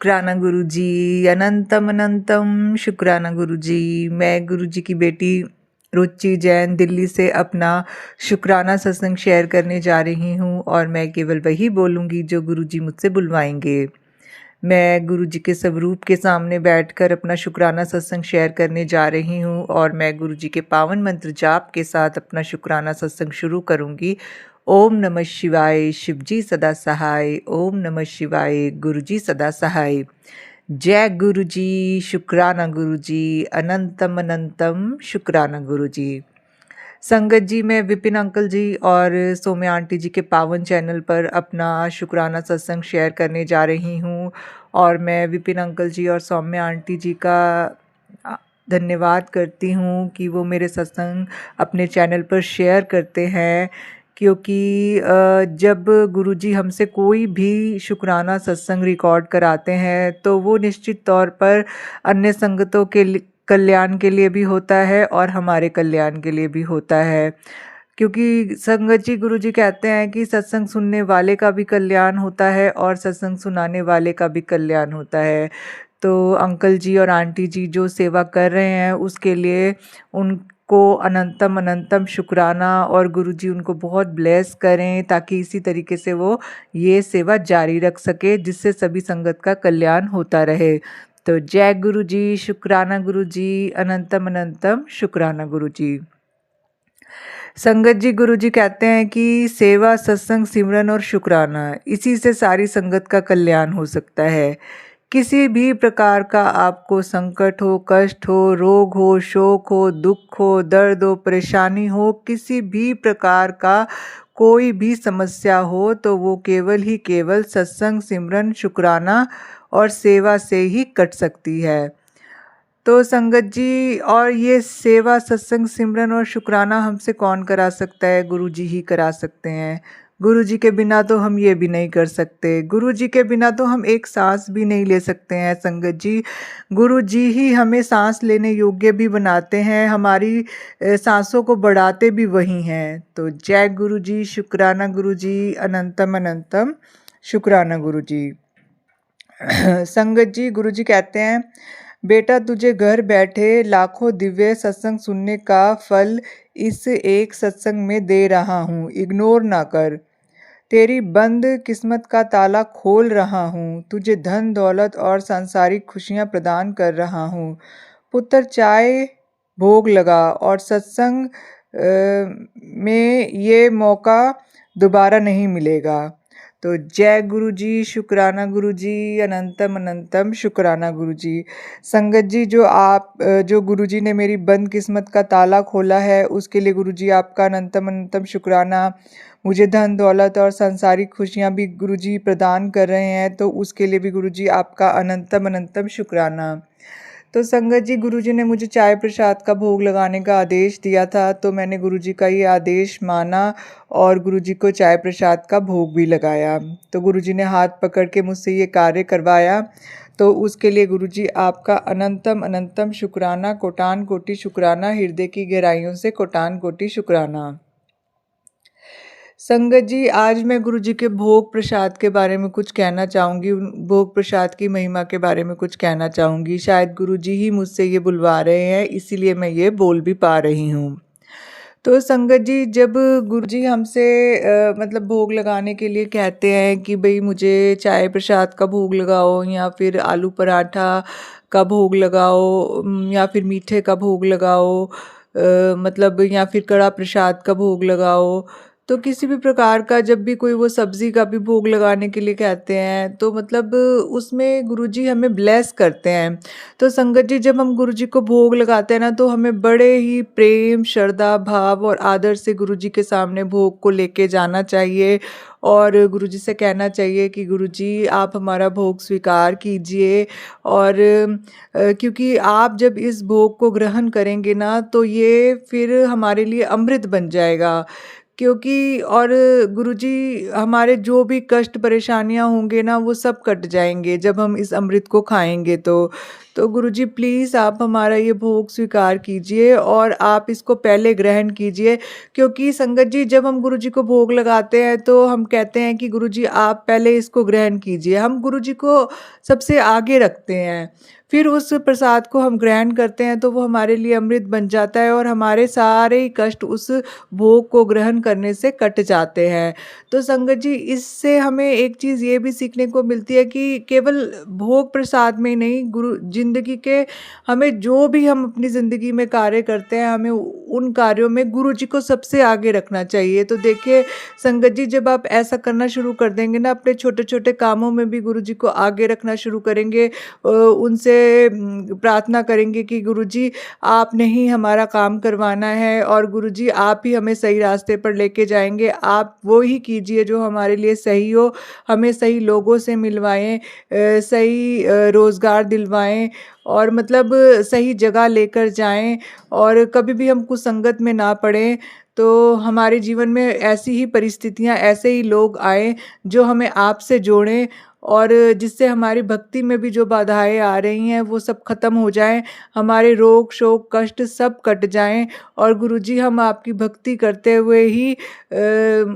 शुक्राना गुरुजी, अनंतम अनंतम शुक्राना गुरुजी। मैं गुरुजी की बेटी रुचि जैन दिल्ली से अपना शुक्राना सत्संग शेयर करने जा रही हूँ और मैं केवल वही बोलूँगी जो गुरुजी मुझसे बुलवाएंगे। मैं गुरुजी के स्वरूप के सामने बैठकर अपना शुक्राना सत्संग शेयर करने जा रही हूँ और मैं गुरुजी के पावन मंत्र जाप के साथ अपना शुक्राना सत्संग शुरू करूँगी। ओम नमः शिवाय, शिवजी सदा सहाय। ओम नमः शिवाय, गुरुजी सदा सहाय। जय गुरुजी, शुक्राना गुरुजी, अनंतम अनंतम शुक्राना गुरुजी। संगत जी, मैं विपिन अंकल जी और सौम्या आंटी जी के पावन चैनल पर अपना शुक्राना सत्संग शेयर करने जा रही हूँ और मैं विपिन अंकल जी और सौम्या आंटी जी का धन्यवाद करती हूँ कि वो मेरे सत्संग अपने चैनल पर शेयर करते हैं, क्योंकि जब गुरुजी हमसे कोई भी शुक्राना सत्संग रिकॉर्ड कराते हैं तो वो निश्चित तौर पर अन्य संगतों के कल्याण के लिए भी होता है और हमारे कल्याण के लिए भी होता है, क्योंकि संगत जी गुरुजी कहते हैं कि सत्संग सुनने वाले का भी कल्याण होता है और सत्संग सुनाने वाले का भी कल्याण होता है। तो अंकल जी और आंटी जी जो सेवा कर रहे हैं उसके लिए उनको अनंतम अनंतम शुक्राना और गुरुजी उनको बहुत ब्लेस करें ताकि इसी तरीके से वो ये सेवा जारी रख सके, जिससे सभी संगत का कल्याण होता रहे। तो जय गुरुजी, शुक्राना गुरुजी, अनंतम अनंतम शुक्राना गुरुजी। संगत जी गुरुजी कहते हैं कि सेवा, सत्संग, सिमरन और शुक्राना, इसी से सारी संगत का कल्याण हो सकता है। किसी भी प्रकार का आपको संकट हो, कष्ट हो, रोग हो, शोक हो, दुख हो, दर्द हो, परेशानी हो, किसी भी प्रकार का कोई भी समस्या हो तो वो केवल ही केवल सत्संग, सिमरन, शुक्राना और सेवा से ही कट सकती है। तो संगत जी, और ये सेवा, सत्संग, सिमरन और शुक्राना हमसे कौन करा सकता है? गुरुजी ही करा सकते हैं। गुरुजी के बिना तो हम ये भी नहीं कर सकते। गुरुजी के बिना तो हम एक सांस भी नहीं ले सकते हैं संगत जी। गुरुजी ही हमें सांस लेने योग्य भी बनाते हैं, हमारी सांसों को बढ़ाते भी वही हैं। तो जय गुरुजी, शुक्राना गुरुजी, अनंतम अनंतम शुक्राना गुरुजी। संगत जी गुरुजी कहते हैं, बेटा तुझे घर बैठे लाखों दिव्य सत्संग सुनने का फल इस एक सत्संग में दे रहा हूँ, इग्नोर ना कर। तेरी बंद किस्मत का ताला खोल रहा हूँ, तुझे धन दौलत और सांसारिक खुशियाँ प्रदान कर रहा हूँ। पुत्र चाय भोग लगा और सत्संग में ये मौका दोबारा नहीं मिलेगा। तो जय गुरुजी, शुक्राना गुरुजी, अनंतम अनंतम शुक्राना गुरुजी। संगत जी, जो गुरुजी ने मेरी बंद किस्मत का ताला खोला है उसके लिए गुरुजी आपका अनंतम अनंतम शुक्राना। मुझे धन दौलत और सांसारिक खुशियाँ भी गुरुजी प्रदान कर रहे हैं तो उसके लिए भी गुरुजी आपका अनंतम अनंतम शुक्राना। तो संगत जी, गुरुजी ने मुझे चाय प्रसाद का भोग लगाने का आदेश दिया था तो मैंने गुरुजी का ये आदेश माना और गुरुजी को चाय प्रसाद का भोग भी लगाया। तो गुरुजी ने हाथ पकड़ के मुझसे ये कार्य करवाया, तो उसके लिए गुरुजी आपका अनंतम अनंतम शुक्राना, कोटान कोटि शुक्राना, हृदय की गहराइयों से कोटान कोटि शुक्राना। संगत जी, आज मैं गुरुजी के भोग प्रसाद के बारे में कुछ कहना चाहूँगी, भोग प्रसाद की महिमा के बारे में कुछ कहना चाहूँगी। शायद गुरुजी ही मुझसे ये बुलवा रहे हैं, इसीलिए मैं ये बोल भी पा रही हूँ। तो संगत जी, जब गुरुजी हमसे मतलब भोग लगाने के लिए कहते हैं कि भाई मुझे चाय प्रसाद का भोग लगाओ या फिर आलू पराठा का भोग लगाओ, या फिर मीठे का भोग लगाओ, मतलब या फिर कड़ा प्रसाद का भोग लगाओ, तो किसी भी प्रकार का जब भी कोई वो सब्ज़ी का भी भोग लगाने के लिए कहते हैं तो मतलब उसमें गुरुजी हमें ब्लेस करते हैं। तो संगत जी, जब हम गुरुजी को भोग लगाते हैं ना तो हमें बड़े ही प्रेम, श्रद्धा, भाव और आदर से गुरुजी के सामने भोग को लेके जाना चाहिए और गुरुजी से कहना चाहिए कि गुरुजी आप हमारा भोग स्वीकार कीजिए। और क्योंकि आप जब इस भोग को ग्रहण करेंगे ना तो ये फिर हमारे लिए अमृत बन जाएगा, क्योंकि और गुरुजी हमारे जो भी कष्ट परेशानियां होंगे ना वो सब कट जाएंगे जब हम इस अमृत को खाएंगे। तो गुरुजी प्लीज़ आप हमारा ये भोग स्वीकार कीजिए और आप इसको पहले ग्रहण कीजिए, क्योंकि संगत जी जब हम गुरुजी को भोग लगाते हैं तो हम कहते हैं कि गुरुजी आप पहले इसको ग्रहण कीजिए। हम गुरुजी को सबसे आगे रखते हैं, फिर उस प्रसाद को हम ग्रहण करते हैं तो वो हमारे लिए अमृत बन जाता है और हमारे सारे ही कष्ट उस भोग को ग्रहण करने से कट जाते हैं। तो संगत जी इससे हमें एक चीज़ ये भी सीखने को मिलती है कि केवल भोग प्रसाद में नहीं, गुरु ज़िंदगी के हमें जो भी हम अपनी ज़िंदगी में कार्य करते हैं, हमें उन कार्यों में गुरु जी को सबसे आगे रखना चाहिए। तो देखिए संगत जी जब आप ऐसा करना शुरू कर देंगे ना, अपने छोटे-छोटे कामों में भी गुरु जी को आगे रखना शुरू करेंगे, उनसे प्रार्थना करेंगे कि गुरु जी आपने ही हमारा काम करवाना है और गुरु जी आप ही हमें सही रास्ते पर लेके जाएँगे। आप वो ही कीजिए जो हमारे लिए सही हो, हमें सही लोगों से मिलवाएँ, सही रोज़गार दिलवाएँ और मतलब सही जगह लेकर जाएँ और कभी भी हम कुसंगत में ना पड़ें। तो हमारे जीवन में ऐसी ही परिस्थितियाँ, ऐसे ही लोग आएँ जो हमें आपसे जोड़ें और जिससे हमारी भक्ति में भी जो बाधाएँ आ रही हैं वो सब ख़त्म हो जाएँ, हमारे रोग, शोक, कष्ट सब कट जाएँ और गुरुजी हम आपकी भक्ति करते हुए ही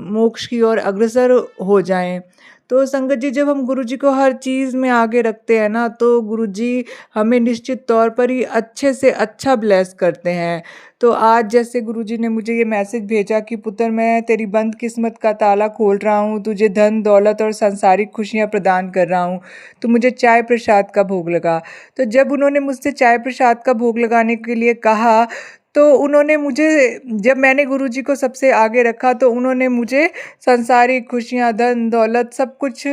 मोक्ष की ओर अग्रसर हो जाएँ। तो संगत जी जब हम गुरुजी को हर चीज़ में आगे रखते हैं ना, तो गुरुजी हमें निश्चित तौर पर ही अच्छे से अच्छा ब्लेस करते हैं। तो आज जैसे गुरुजी ने मुझे ये मैसेज भेजा कि पुत्र मैं तेरी बंद किस्मत का ताला खोल रहा हूँ, तुझे धन दौलत और सांसारिक खुशियाँ प्रदान कर रहा हूँ, तो मुझे चाय प्रसाद का भोग लगा। तो जब उन्होंने मुझसे चाय प्रसाद का भोग लगाने के लिए कहा, तो उन्होंने मुझे, जब मैंने गुरुजी को सबसे आगे रखा तो उन्होंने मुझे सांसारिक खुशियाँ, धन दौलत सब कुछ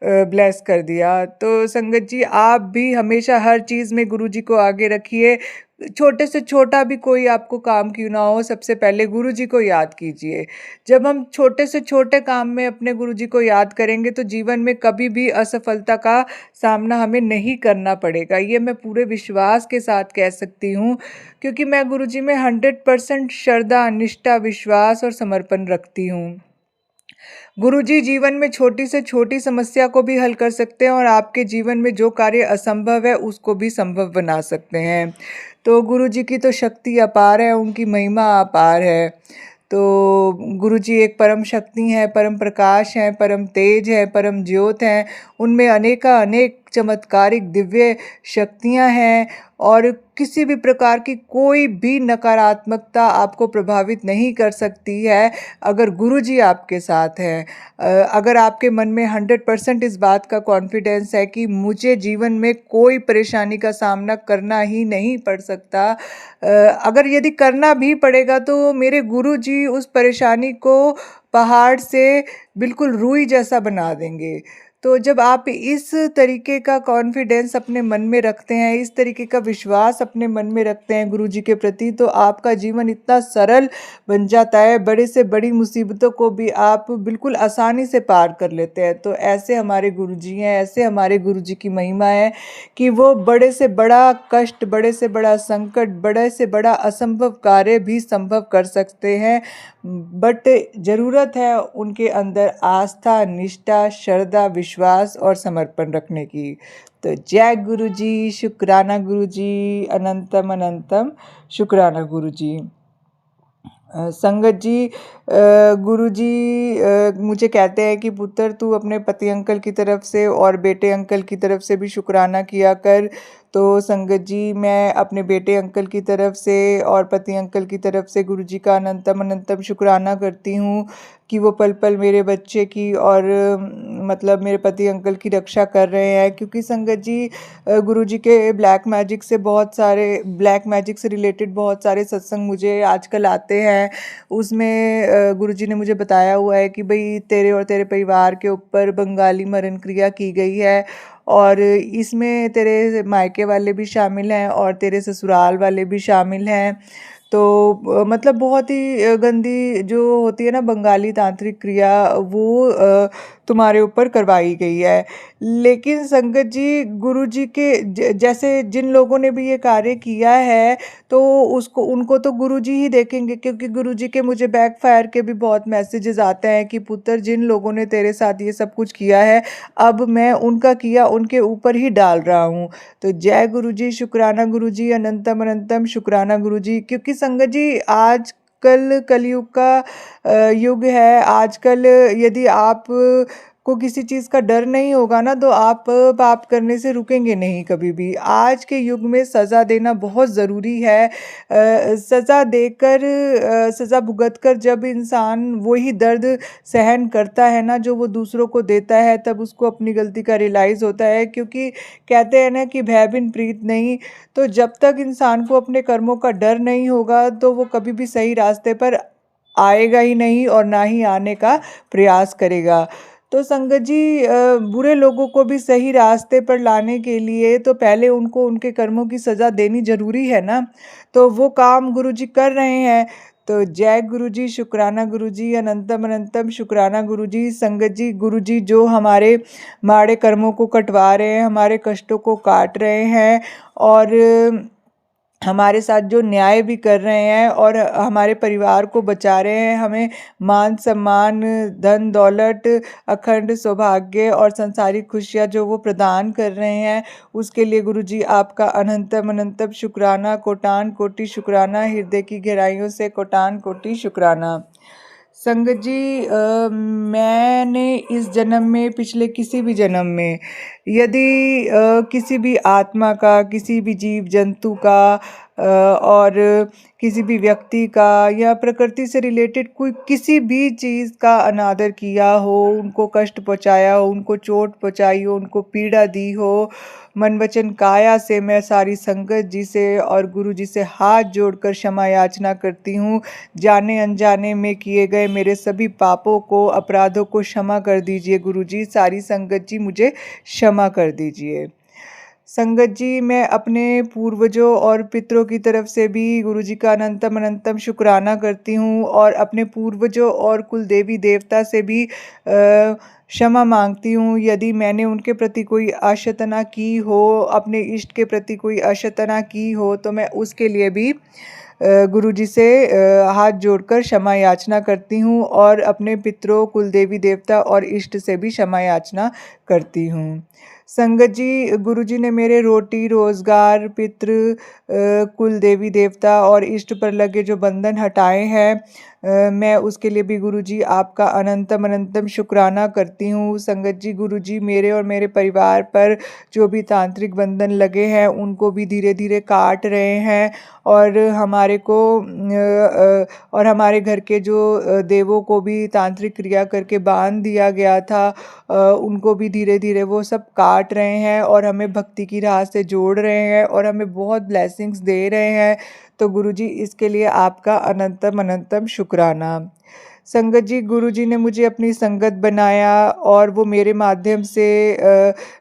ब्लेस कर दिया। तो संगत जी आप भी हमेशा हर चीज़ में गुरुजी को आगे रखिए, छोटे से छोटा भी कोई आपको काम क्यों ना हो, सबसे पहले गुरुजी को याद कीजिए। जब हम छोटे से छोटे काम में अपने गुरुजी को याद करेंगे तो जीवन में कभी भी असफलता का सामना हमें नहीं करना पड़ेगा। ये मैं पूरे विश्वास के साथ कह सकती हूँ, क्योंकि मैं गुरुजी में 100% श्रद्धा, निष्ठा, विश्वास और समर्पण रखती हूँ। गुरुजी जीवन में छोटी से छोटी समस्या को भी हल कर सकते हैं और आपके जीवन में जो कार्य असंभव है उसको भी संभव बना सकते हैं। तो गुरुजी की तो शक्ति अपार है, उनकी महिमा अपार है। तो गुरुजी एक परम शक्ति हैं, परम प्रकाश हैं, परम तेज हैं, परम ज्योत हैं। उनमें अनेक चमत्कारिक दिव्य शक्तियाँ हैं और किसी भी प्रकार की कोई भी नकारात्मकता आपको प्रभावित नहीं कर सकती है अगर गुरुजी आपके साथ हैं। अगर आपके मन में 100% इस बात का कॉन्फिडेंस है कि मुझे जीवन में कोई परेशानी का सामना करना ही नहीं पड़ सकता, अगर यदि करना भी पड़ेगा तो मेरे गुरुजी उस परेशानी को पहाड़ से बिल्कुल रुई जैसा बना देंगे। तो जब आप इस तरीके का कॉन्फिडेंस अपने मन में रखते हैं, इस तरीके का विश्वास अपने मन में रखते हैं गुरुजी के प्रति, तो आपका जीवन इतना सरल बन जाता है, बड़े से बड़ी मुसीबतों को भी आप बिल्कुल आसानी से पार कर लेते हैं। तो ऐसे हमारे गुरुजी हैं, ऐसे हमारे गुरुजी की महिमा है कि वो बड़े से बड़ा कष्ट, बड़े से बड़ा संकट, बड़े से बड़ा असंभव कार्य भी संभव कर सकते हैं। बट ज़रूरत है उनके अंदर आस्था, निष्ठा, श्रद्धा, विश्वास और समर्पण रखने की। तो जय गुरुजी, शुक्राना गुरुजी, अनंतम अनंतम शुक्राना गुरुजी। संगत जी गुरुजी मुझे कहते हैं कि पुत्र तू अपने पति अंकल की तरफ से और बेटे अंकल की तरफ से भी शुक्राना किया कर। तो संगत जी मैं अपने बेटे अंकल की तरफ से और पति अंकल की तरफ से गुरुजी का अनंतम अनंतम शुक्राना करती हूँ कि वो पल पल मेरे बच्चे की और मतलब मेरे पति अंकल की रक्षा कर रहे हैं। क्योंकि संगत जी गुरुजी के ब्लैक मैजिक से रिलेटेड बहुत सारे सत्संग मुझे आजकल आते हैं। उसमें गुरुजी ने मुझे बताया हुआ है कि भाई तेरे और तेरे परिवार के ऊपर बंगाली मरण क्रिया की गई है और इसमें तेरे मायके वाले भी शामिल हैं और तेरे ससुराल वाले भी शामिल हैं। तो मतलब बहुत ही गंदी जो होती है ना बंगाली तांत्रिक क्रिया, वो तुम्हारे ऊपर करवाई गई है। लेकिन संगत जी गुरु जी के जैसे जिन लोगों ने भी ये कार्य किया है तो उसको उनको तो गुरु जी ही देखेंगे, क्योंकि गुरु जी के मुझे बैकफायर के भी बहुत मैसेजेस आते हैं कि पुत्र जिन लोगों ने तेरे साथ ये सब कुछ किया है अब मैं उनका किया उनके ऊपर ही डाल रहा हूँ। तो जय गुरु जी, शुक्राना गुरु जी, अनंतम अनंतम शुक्राना गुरु जी। क्योंकि संगत जी आज कलयुग का युग है। आजकल यदि आप को किसी चीज़ का डर नहीं होगा ना तो आप पाप करने से रुकेंगे नहीं कभी भी। आज के युग में सज़ा देना बहुत ज़रूरी है। सज़ा देकर सज़ा भुगत कर जब इंसान वही दर्द सहन करता है ना जो वो दूसरों को देता है, तब उसको अपनी गलती का रियलाइज़ होता है। क्योंकि कहते हैं ना कि भय बिन प्रीत नहीं। तो जब तक इंसान को अपने कर्मों का डर नहीं होगा तो वो कभी भी सही रास्ते पर आएगा ही नहीं और ना ही आने का प्रयास करेगा। तो संगत जी बुरे लोगों को भी सही रास्ते पर लाने के लिए तो पहले उनको उनके कर्मों की सज़ा देनी ज़रूरी है ना। तो वो काम गुरु जी कर रहे हैं। तो जय गुरु जी, शुक्राना गुरु जी, अनंतम अनंतम शुक्राना गुरु जी। संगत जी गुरु जी जो हमारे माड़े कर्मों को कटवा रहे हैं, हमारे कष्टों को काट रहे हैं और हमारे साथ जो न्याय भी कर रहे हैं और हमारे परिवार को बचा रहे हैं, हमें मान सम्मान, धन दौलत, अखंड सौभाग्य और संसारिक खुशियाँ जो वो प्रदान कर रहे हैं, उसके लिए गुरु जी आपका अनंतम अनंतम शुक्राना, कोटान कोटि शुक्राना, हृदय की गहराइयों से कोटान कोटि शुक्राना। संगत जी मैंने इस जन्म में, पिछले किसी भी जन्म में यदि किसी भी आत्मा का, किसी भी जीव जंतु का और किसी भी व्यक्ति का या प्रकृति से रिलेटेड कोई किसी भी चीज़ का अनादर किया हो, उनको कष्ट पहुंचाया हो, उनको चोट पहुंचाई हो, उनको पीड़ा दी हो, मन वचन काया से मैं सारी संगत जी से और गुरु जी से हाथ जोड़कर क्षमा याचना करती हूँ। जाने अनजाने में किए गए मेरे सभी पापों को, अपराधों को क्षमा कर दीजिए गुरु जी। सारी संगत जी मुझे क्षमा कर दीजिए। संगत जी मैं अपने पूर्वजों और पितरों की तरफ से भी गुरु जी का अनंतम अनंतम शुक्राना करती हूँ और अपने पूर्वजों और कुल देवी देवता से भी क्षमा मांगती हूँ यदि मैंने उनके प्रति कोई अशतना की हो, अपने इष्ट के प्रति कोई अशतना की हो तो मैं उसके लिए भी गुरु जी से हाथ जोड़कर क्षमा याचना करती हूँ और अपने पितरों, कुल देवी देवता और इष्ट से भी क्षमा याचना करती हूँ। संगत जी गुरु जी ने मेरे रोटी रोज़गार, पितृ, कुल देवी देवता और इष्ट पर लगे जो बंधन हटाए हैं, मैं उसके लिए भी गुरु जी आपका अनंतम अनंतम शुक्राना करती हूँ। संगत जी गुरु जी मेरे और मेरे परिवार पर जो भी तांत्रिक बंधन लगे हैं उनको भी धीरे धीरे काट रहे हैं और और हमारे घर के जो देवों को भी तांत्रिक क्रिया करके बांध दिया गया था, उनको भी धीरे धीरे वो सब काट रहे हैं और हमें भक्ति की राह से जोड़ रहे हैं और हमें बहुत ब्लेसिंग्स दे रहे हैं। तो गुरु जी इसके लिए आपका अनंतम अनंतम शुक्राना। संगत जी गुरु जी ने मुझे अपनी संगत बनाया और वो मेरे माध्यम से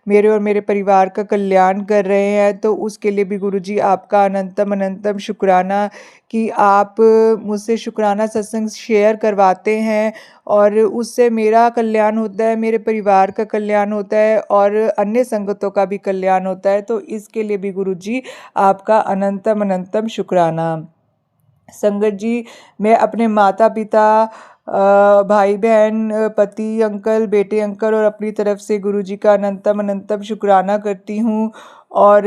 मेरे और मेरे परिवार का कल्याण कर रहे हैं, तो उसके लिए भी गुरु जी आपका अनंतम अनंतम शुक्राना कि आप मुझसे शुक्राना सत्संग शेयर करवाते हैं और उससे मेरा कल्याण होता है, मेरे परिवार का कल्याण होता है और अन्य संगतों का भी कल्याण होता है। तो इसके लिए भी गुरु जी आपका अनंतम अनंतम शुक्राना। संगत जी मैं अपने माता पिता, भाई बहन, पति अंकल, बेटे अंकल और अपनी तरफ से गुरु जी का अनंतम अनंतम शुक्राना करती हूँ और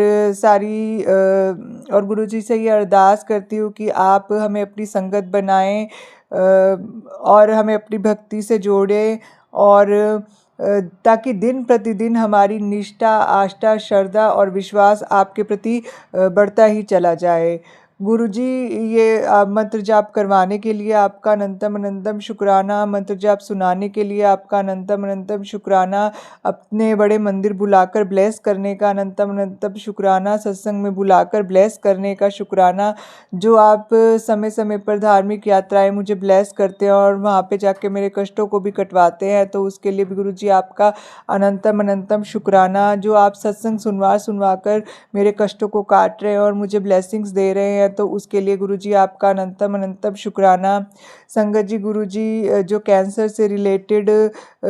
और गुरु जी से ये अरदास करती हूँ कि आप हमें अपनी संगत बनाएं और हमें अपनी भक्ति से जोड़ें और ताकि दिन प्रतिदिन हमारी निष्ठा, आस्था, श्रद्धा और विश्वास आपके प्रति बढ़ता ही चला जाए। गुरुजी ये मंत्र जाप करवाने के लिए आपका अनंतम अनंतम शुक्राना, मंत्र जाप सुनाने के लिए आपका अनंतम अनंतम शुक्राना, अपने बड़े मंदिर बुलाकर ब्लेस करने का अनंतम अनंतम शुक्राना, सत्संग में बुलाकर ब्लेस करने का शुक्राना, जो आप समय समय पर धार्मिक यात्राएं मुझे ब्लेस करते हैं और वहाँ पे जाके मेरे कष्टों को भी कटवाते हैं, तो उसके लिए भी गुरुजी आपका अनंतम अनंतम शुक्राना। जो आप सत्संग सुनवा कर मेरे कष्टों को काट रहे हैं और मुझे ब्लेसिंग्स दे रहे हैं, हैं, तो उसके लिए गुरुजी आपका अनंतम अनंतम शुक्राना। संगत जी, गुरुजी जो कैंसर से रिलेटेड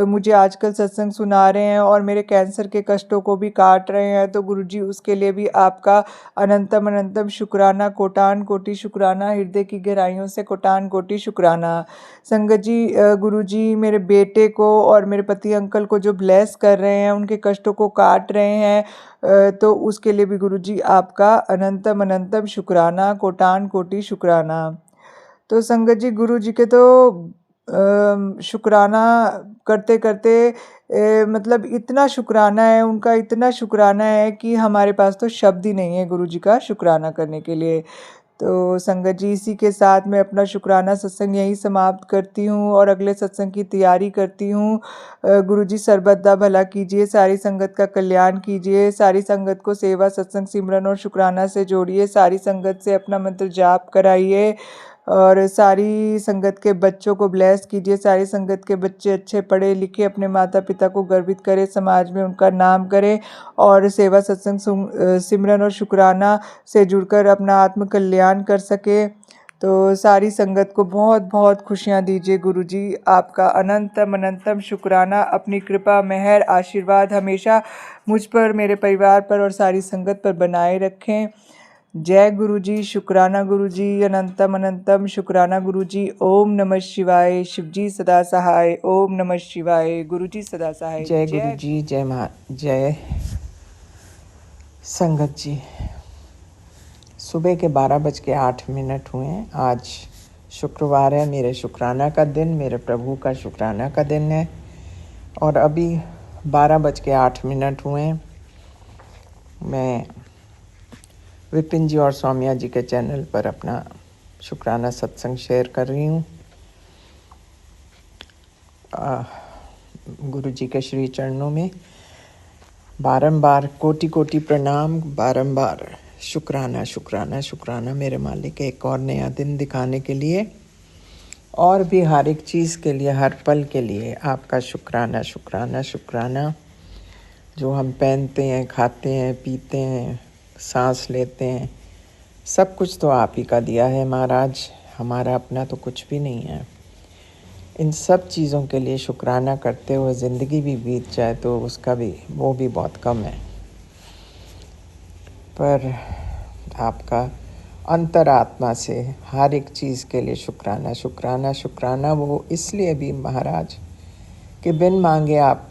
मुझे आजकल सत्संग सुना रहे हैं और मेरे कैंसर के कष्टों को भी काट रहे हैं, तो गुरुजी उसके लिए भी आपका अनंतम अनंतम शुक्राना, कोटान कोटि शुक्राना, हृदय की गहराइयों से कोटान कोटि शुक्राना। संगत जी, गुरुजी मेरे बेटे को और मेरे पति अंकल को जो ब्लेस कर रहे हैं, उनके कष्टों को काट रहे हैं, तो उसके लिए भी गुरुजी आपका अनंतम अनंतम शुक्राना, कोटान कोटि शुक्राना। तो संगत जी, गुरु जी के तो शुक्राना करते करते मतलब इतना शुक्राना है उनका, इतना शुक्राना है कि हमारे पास तो शब्द ही नहीं है गुरु जी का शुक्राना करने के लिए। तो संगत जी, इसी के साथ मैं अपना शुक्राना सत्संग यहीं समाप्त करती हूँ और अगले सत्संग की तैयारी करती हूँ। गुरु जी सर्वदा भला कीजिए, सारी संगत का कल्याण कीजिए, सारी संगत को सेवा सत्संग सिमरन और शुक्राना से जोड़िए, सारी संगत से अपना मंत्र जाप कराइए और सारी संगत के बच्चों को ब्लेस कीजिए, सारी संगत के बच्चे अच्छे पढ़े लिखे अपने माता पिता को गर्वित करें, समाज में उनका नाम करें और सेवा सत्संग सिमरन और शुक्राना से जुड़कर अपना आत्म कल्याण कर सके। तो सारी संगत को बहुत बहुत खुशियाँ दीजिए गुरुजी। आपका अनंतम अनंतम शुक्राना। अपनी कृपा, मेहर, आशीर्वाद हमेशा मुझ पर, मेरे परिवार पर और सारी संगत पर बनाए रखें। जय गुरुजी, शुक्राना गुरुजी, अनंतम अनंतम शुक्राना गुरुजी। ओम नमः शिवाय। शिवजी सदा सहाय। ओम नमः शिवाय। गुरुजी सदा सहाय। जय गुरु जी, जय माँ, जय संगत जी। सुबह के 12:08 हुए हैं। आज शुक्रवार है, मेरे शुक्राना का दिन, मेरे प्रभु का शुक्राना का दिन है और अभी 12:08 हुए हैं। मैं विपिन जी और सौम्या जी के चैनल पर अपना शुक्राना सत्संग शेयर कर रही हूँ। गुरु जी के श्री चरणों में बारंबार कोटि कोटि प्रणाम, बारंबार शुक्राना शुक्राना शुक्राना मेरे मालिक, एक और नया दिन दिखाने के लिए और भी हर एक चीज़ के लिए, हर पल के लिए आपका शुक्राना शुक्राना शुक्राना। जो हम पहनते हैं, खाते हैं, पीते हैं, सांस लेते हैं, सब कुछ तो आप ही का दिया है महाराज, हमारा अपना तो कुछ भी नहीं है। इन सब चीज़ों के लिए शुक्राना करते हुए ज़िंदगी भी बीत जाए तो उसका भी, वो भी बहुत कम है। पर आपका अंतरात्मा से हर एक चीज़ के लिए शुक्राना शुक्राना शुक्राना। वो इसलिए भी महाराज कि बिन मांगे आप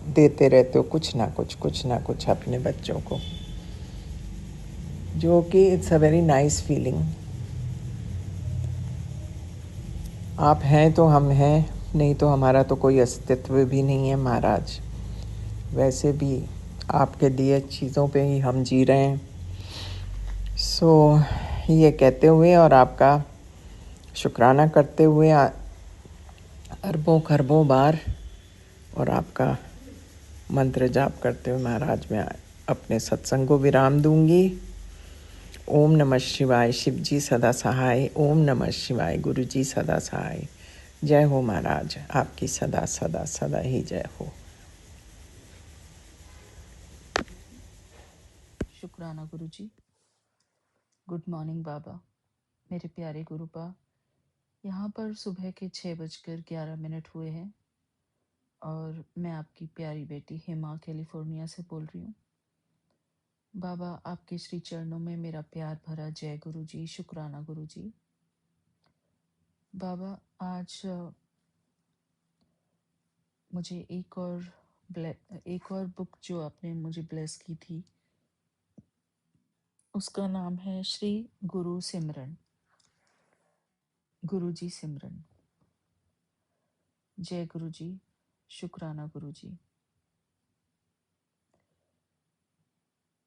देते रहते हो कुछ ना कुछ अपने बच्चों को, जो कि it's a very nice feeling. आप हैं तो हम हैं, नहीं तो हमारा तो कोई अस्तित्व भी नहीं है महाराज। वैसे भी आपके दिए चीज़ों पे ही हम जी रहे हैं। सो ये कहते हुए और आपका शुक्राना करते हुए अरबों खरबों बार और आपका मंत्र जाप करते हुए महाराज मैं अपने सत्संग को विराम दूंगी। ओम नमः शिवाय। शिव जी सदा सहाय। ओम नमः शिवाय। गुरु जी सदा सहाय। जय हो महाराज, आपकी सदा सदा सदा ही जय हो। शुक्राना गुरु जी। गुड मॉर्निंग बाबा, मेरे प्यारे गुरुपा। यहाँ पर सुबह के 6:11 हुए हैं और मैं आपकी प्यारी बेटी हेमा कैलिफोर्निया से बोल रही हूँ। बाबा, आपके श्री चरणों में मेरा प्यार भरा जय गुरु जी, शुक्राना गुरु जी। बाबा, आज मुझे एक और बुक जो आपने मुझे ब्लेस की थी, उसका नाम है श्री गुरु सिमरन, गुरु जी सिमरन। जय गुरु जी, शुक्राना गुरु जी।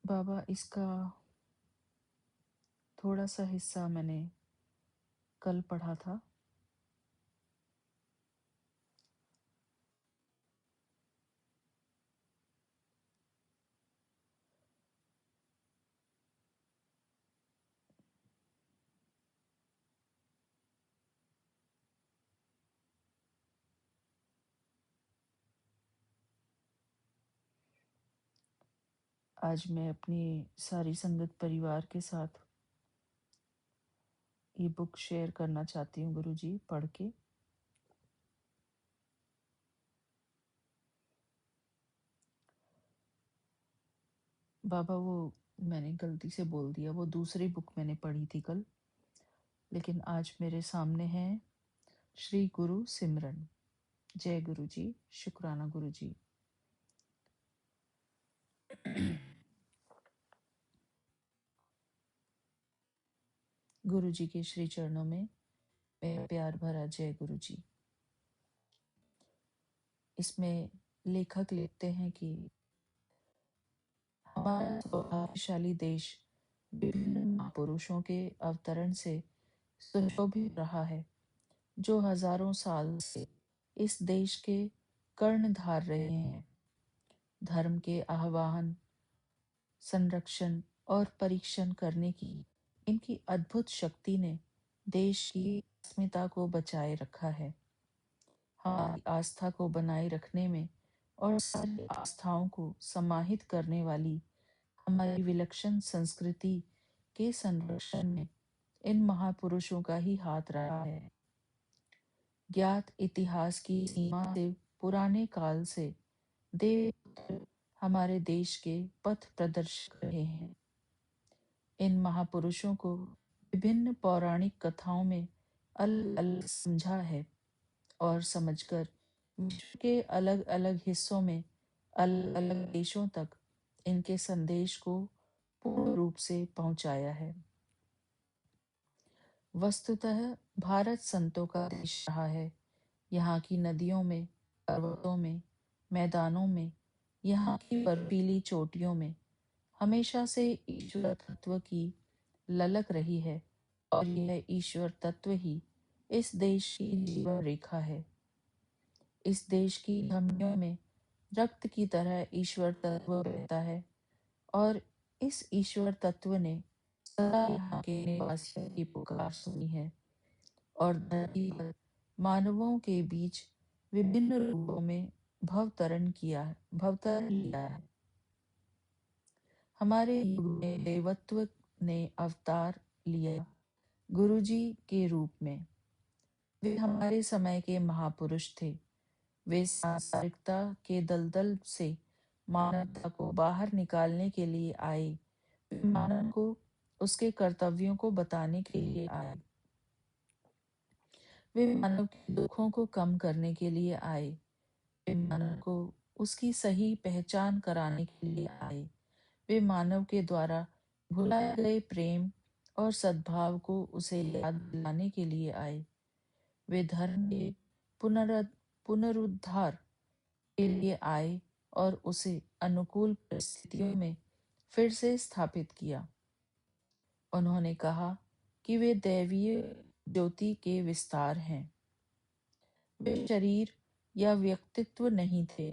बाबा, इसका थोड़ा सा हिस्सा मैंने कल पढ़ा था। आज मैं अपनी सारी संगत परिवार के साथ ये बुक शेयर करना चाहती हूँ गुरुजी पढ़ के। बाबा वो मैंने गलती से बोल दिया, वो दूसरी बुक मैंने पढ़ी थी कल, लेकिन आज मेरे सामने है श्री गुरु सिमरन। जय गुरु जी, शुक्राना गुरु जी। गुरु जी के श्री चरणों में मेरा प्यार भरा जय गुरु जी। इसमें लेखक लिखते हैं कि हमारा सौभाग्यशाली देश विभिन्न महापुरुषों के अवतरण से सुशोभित रहा है, जो हजारों साल से इस देश के कर्णधार रहे हैं। धर्म के आह्वान, संरक्षण और परीक्षण करने की इनकी अद्भुत शक्ति ने देश की अस्मिता को बचाए रखा है। हमारी आस्था को बनाए रखने में और सारी आस्थाओं को समाहित करने वाली हमारी विलक्षण संस्कृति के संरक्षण में इन महापुरुषों का ही हाथ रहा है। ज्ञात इतिहास की सीमा से पुराने काल से देव हमारे देश के पथ प्रदर्शक रहे हैं। इन महापुरुषों को विभिन्न पौराणिक कथाओं में अलग अलग समझा है और समझकर विश्व के अलग अलग हिस्सों में अलग अलग देशों तक इनके संदेश को पूर्ण रूप से पहुंचाया है। वस्तुतः भारत संतों का देश रहा है। यहाँ की नदियों में, पर्वतों में, मैदानों में, यहाँ की बर्फीली चोटियों में हमेशा से ईश्वर तत्व की ललक रही है और यह ईश्वर तत्व ही इस देश की जीवन रेखा है। इस देश की धमनियों में रक्त की तरह ईश्वर तत्व बहता है और इस ईश्वर तत्व ने सदा यहाँ के निवासियों की पुकार सुनी है और धरती पर मानवों के बीच विभिन्न रूपों में भवतरण लिया है। हमारे युग में देवत्व ने अवतार लिया गुरुजी के रूप में। वे हमारे समय के महापुरुष थे। वे सांसारिकता के दलदल से मानवता को बाहर निकालने के लिए आए। वे मानव को उसके कर्तव्यों को बताने के लिए आए। वे मानव के दुखों को कम करने के लिए आए। वे मानव को उसकी सही पहचान कराने के लिए आए। वे मानव के द्वारा भुलाए गए प्रेम और सद्भाव को उसे याद दिलाने के लिए आए। वे धर्म के पुनरुद्धार के लिए आए और उसे अनुकूल परिस्थितियों में फिर से स्थापित किया। उन्होंने कहा कि वे दैवीय ज्योति के विस्तार हैं। वे शरीर या व्यक्तित्व नहीं थे।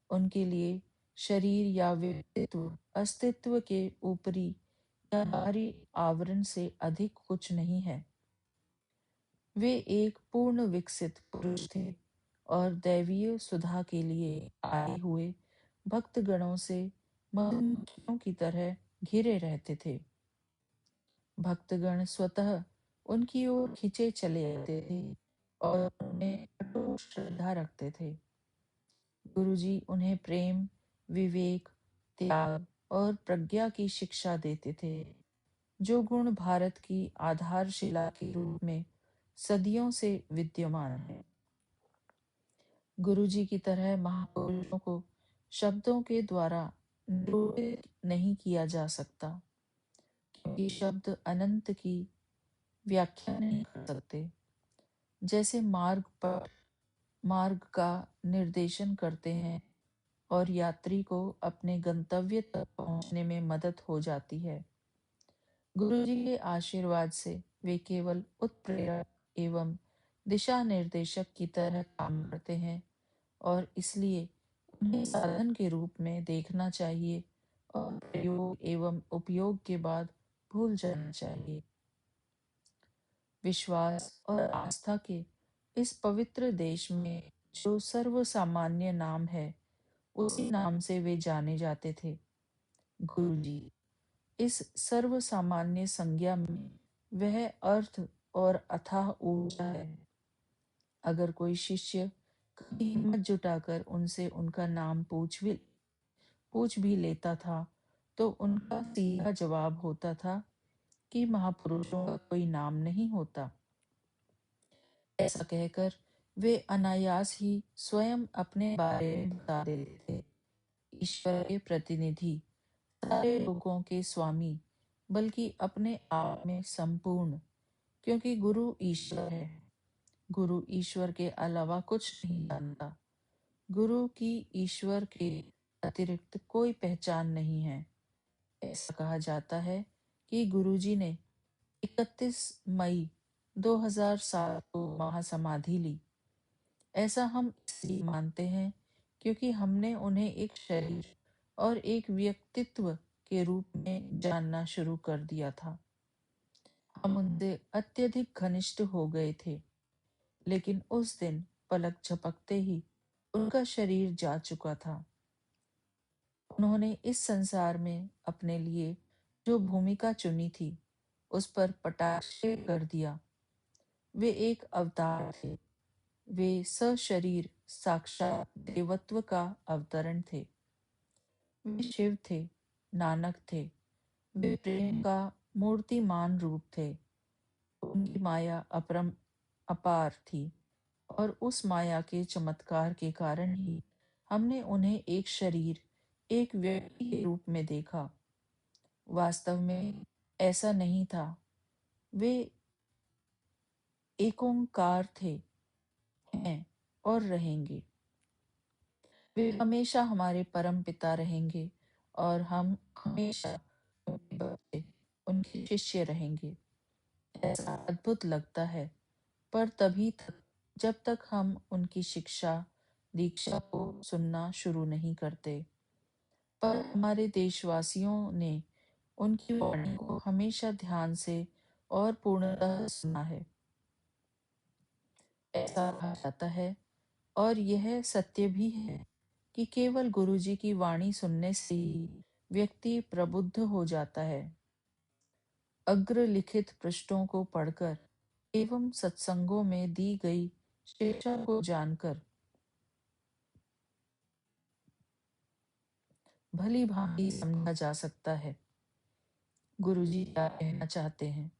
उनके लिए शरीर या व्यक्तित्व अस्तित्व के ऊपरी या बाहरी आवरण से अधिक कुछ नहीं है। वे एक पूर्ण विकसित पुरुष थे और दैवीय सुधा के लिए आए हुए भक्तगणों से मधुमक्खियों की तरह घिरे रहते थे। भक्तगण स्वतः उनकी ओर खींचे चले आते थे और उन्हें अटूट श्रद्धा रखते थे। गुरुजी उन्हें प्रेम, विवेक, त्याग और प्रज्ञा की शिक्षा देते थे, जो गुण भारत की आधारशिला के रूप में सदियों से विद्यमान है। गुरुजी की तरह महापुरुषों को शब्दों के द्वारा निरूपित नहीं किया जा सकता, क्योंकि शब्द अनंत की व्याख्या नहीं कर सकते। जैसे मार्ग का निर्देशन करते हैं और यात्री को अपने गंतव्य तक पहुंचने में मदद हो जाती है। गुरुजी के आशीर्वाद से वे केवल उत्प्रेरक एवं दिशा निर्देशक की तरह काम करते हैं और इसलिए उन्हें साधन के रूप में देखना चाहिए और प्रयोग एवं उपयोग के बाद भूल जाना चाहिए। विश्वास और आस्था के इस पवित्र देश में जो सर्वसामान्य नाम है, उसी नाम से वे जाने जाते थे, गुरुजी। इस सर्वसामान्य संज्ञा में वह अर्थ और अथाह ऊर्जा है। अगर कोई शिष्य कभी हिम्मत जुटाकर उनसे उनका नाम पूछ भी लेता था, तो उनका सीधा जवाब होता था कि महापुरुषों का कोई नाम नहीं होता। ऐसा कहकर वे अनायास ही स्वयं अपने बारे में बता देते थे। ईश्वर के प्रतिनिधि, सारे लोगों के स्वामी, बल्कि अपने आप में संपूर्ण, क्योंकि गुरु ईश्वर है। गुरु ईश्वर के अलावा कुछ नहीं जानता। गुरु की ईश्वर के अतिरिक्त कोई पहचान नहीं है। ऐसा कहा जाता है कि गुरुजी ने 31 मई 2007 को महासमाधि ली। ऐसा हम इसलिए मानते हैं क्योंकि हमने उन्हें एक शरीर और एक व्यक्तित्व के रूप में जानना शुरू कर दिया था। हम उनसे अत्यधिक घनिष्ठ हो गए थे, लेकिन उस दिन पलक झपकते ही उनका शरीर जा चुका था। उन्होंने इस संसार में अपने लिए जो भूमिका चुनी थी, उस पर कटाक्ष कर दिया। वे एक अवतार थे। वे सशरीर साक्षात देवत्व का अवतरण थे। वे शिव थे, नानक थे। वे प्रेम का मूर्तिमान रूप थे। उनकी माया अपरम अपार थी, और उस माया के चमत्कार के कारण ही हमने उन्हें एक शरीर, एक व्यक्ति के रूप में देखा। वास्तव में ऐसा नहीं था। वे एकोंकार थे, हैं और रहेंगे। वे हमेशा हमारे परम पिता रहेंगे, और हम हमेशा उनके बच्चे, उनके शिष्य रहेंगे। ऐसा अद्भुत लगता है, पर तभी तक जब तक हम उनकी शिक्षा दीक्षा को सुनना शुरू नहीं करते। पर हमारे देशवासियों ने उनकी वाणी को हमेशा ध्यान से और पूर्णतः सुना है। ऐसा कहा जाता है, और यह सत्य भी है, कि केवल गुरुजी की वाणी सुनने से ही व्यक्ति प्रबुद्ध हो जाता है। अग्र लिखित पृष्ठों को पढ़कर एवं सत्संगों में दी गई शिक्षा को जानकर भली भांति समझा जा सकता है गुरुजी क्या कहना चाहते हैं।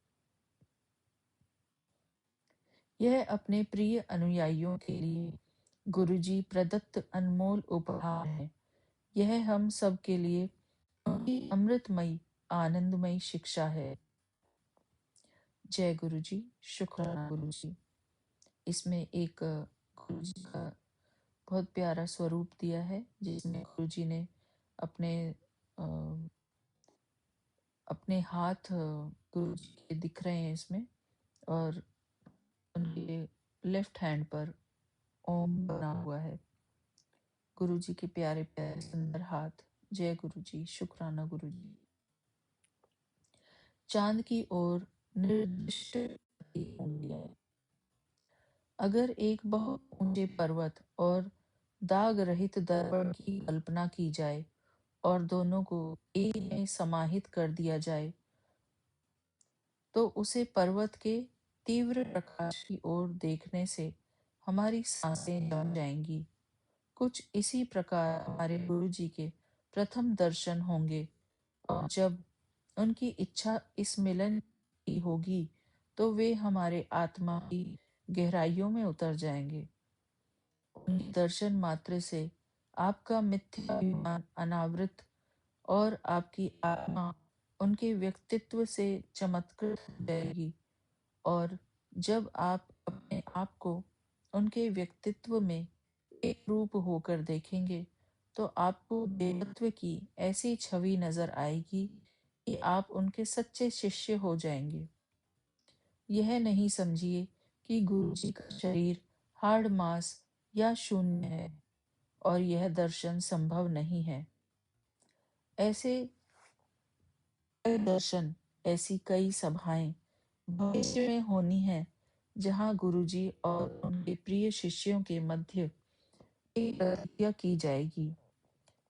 यह अपने प्रिय अनुयायियों के लिए गुरुजी प्रदत्त अनमोल उपहार है। यह हम सब के लिए उनकी अमृतमयी आनंदमयी शिक्षा है। जय गुरुजी, शुक्राना गुरुजी। इसमें एक गुरुजी का बहुत प्यारा स्वरूप दिया है, जिसमें गुरुजी ने अपने अ, अपने हाथ गुरुजी के दिख रहे हैं इसमें, और उनके लेफ्ट हैंड पर ओम बना हुआ है। गुरुजी के प्यारे प्यारे सुंदर हाथ। जय गुरुजी, शुक्राना गुरुजी। चांद की ओर निर्दिष्ट उंगलियां। अगर एक बहुत ऊंचे पर्वत और दाग रहित दर्पण की कल्पना की जाए और दोनों को एक में समाहित कर दिया जाए, तो उसे पर्वत के तीव्र प्रकाश की ओर देखने से हमारी सांसें जम जाएंगी। कुछ इसी प्रकार हमारे गुरुजी के प्रथम दर्शन होंगे, और जब उनकी इच्छा इस मिलन की होगी, तो वे हमारे आत्मा की गहराइयों में उतर जाएंगे। उनके दर्शन मात्र से आपका मिथ्याभिमान अनावृत और आपकी आत्मा उनके व्यक्तित्व से चमत्कृत हो जाएगी। और जब आप अपने आप को उनके व्यक्तित्व में एक रूप होकर देखेंगे, तो आपको देवत्व की ऐसी छवि नजर आएगी कि आप उनके सच्चे शिष्य हो जाएंगे। यह नहीं समझिए कि गुरुजी का शरीर हाड़ मांस या शून्य है, और यह दर्शन संभव नहीं है। ऐसे कई दर्शन, ऐसी कई सभाएं भविष्य में होनी है, जहां गुरुजी और उनके प्रिय शिष्यों के मध्य एक प्रतिज्ञा की जाएगी,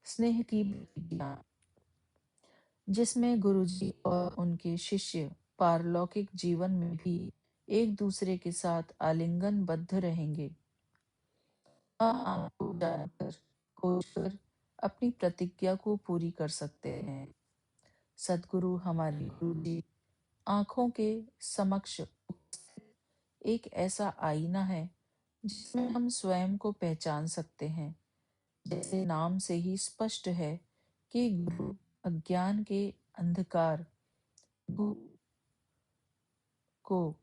स्नेह की प्रतिज्ञा, जिसमें गुरुजी और उनके शिष्य पारलौकिक जीवन में भी एक दूसरे के साथ आलिंगनबद्ध रहेंगे। आपको जानकर खोजकर अपनी प्रतिज्ञा को पूरी कर सकते हैं। सदगुरु हमारे गुरु जी आंखों के समक्ष एक ऐसा आईना है जिसमें हम स्वयं को पहचान सकते हैं। जैसे नाम से ही स्पष्ट है कि गुरु अज्ञान के अंधकार को